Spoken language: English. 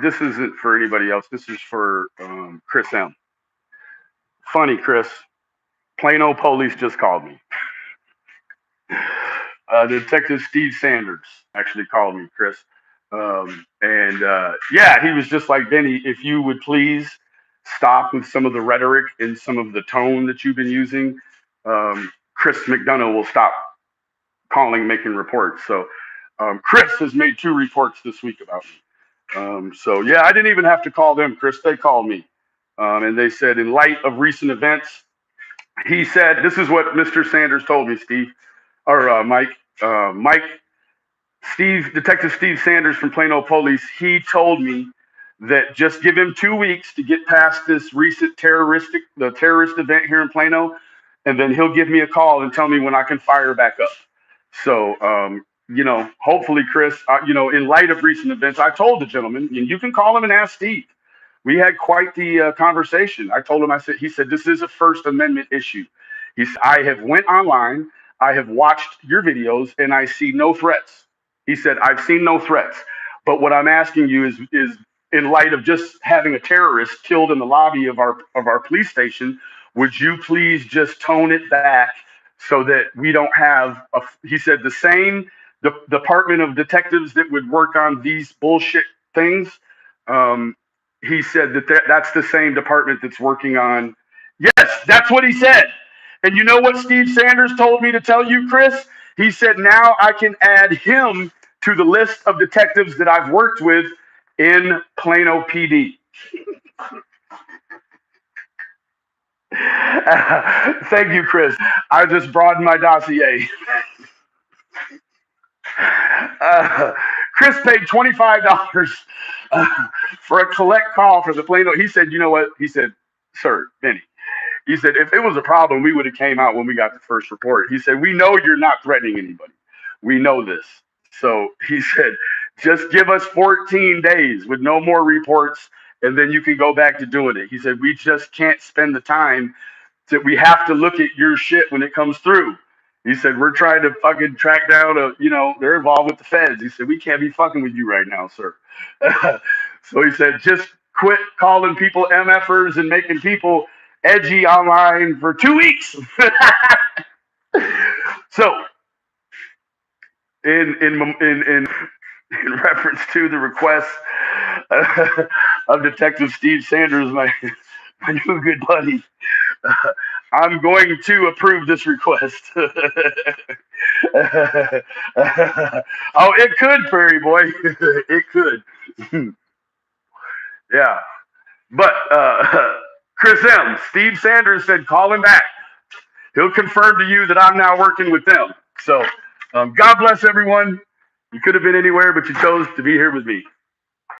This isn't for anybody else. This is for Chris M. Funny, Chris. Plano police just called me. Detective Steve Sanders actually called me, Chris. And yeah, he was just like, Benny, if you would please stop with some of the rhetoric and some of the tone that you've been using, Chris McDonough will stop calling, making reports. So Chris has made 2 reports this week about me. So yeah, I didn't even have to call them, Chris. They called me. And they said, in light of recent events, he said, this is what Mr. Sanders told me, Steve, or Mike. Mike, Detective Steve Sanders from Plano Police, he told me that just give him 2 weeks to get past this recent the terrorist event here in Plano, and then he'll give me a call and tell me when I can fire back up. So, hopefully, Chris, in light of recent events, I told the gentleman, and you can call him and ask Steve. We had quite the conversation. I told him, he said, this is a First Amendment issue. I have went online, I have watched your videos, and I see no threats. He said, I've seen no threats. But what I'm asking you is in light of just having a terrorist killed in the lobby of our police station, would you please just tone it back so that we don't have he said the same department of detectives that would work on these bullshit things. He said that's the same department that's working on. Yes, that's what he said. And you know what Steve Sanders told me to tell you, Chris? He said now I can add him to the list of detectives that I've worked with in Plano PD. Thank you, Chris. I just broadened my dossier. Chris paid $25 for a collect call for the Plano. He said, you know what? He said, sir, Benny. He said, if it was a problem, we would have came out when we got the first report. He said, we know you're not threatening anybody. We know this. So he said, just give us 14 days with no more reports, and then you can go back to doing it. He said, we just can't spend the time that we have to look at your shit when it comes through. He said, we're trying to fucking track down they're involved with the feds. He said, we can't be fucking with you right now, sir. So he said, just quit calling people MFers and making people edgy online for 2 weeks. So in reference to the request of Detective Steve Sanders, my new good buddy, I'm going to approve this request. Oh, it could, Prairie Boy. It could. Yeah. But Chris M., Steve Sanders said call him back. He'll confirm to you that I'm now working with them. So God bless everyone. You could have been anywhere, but you chose to be here with me.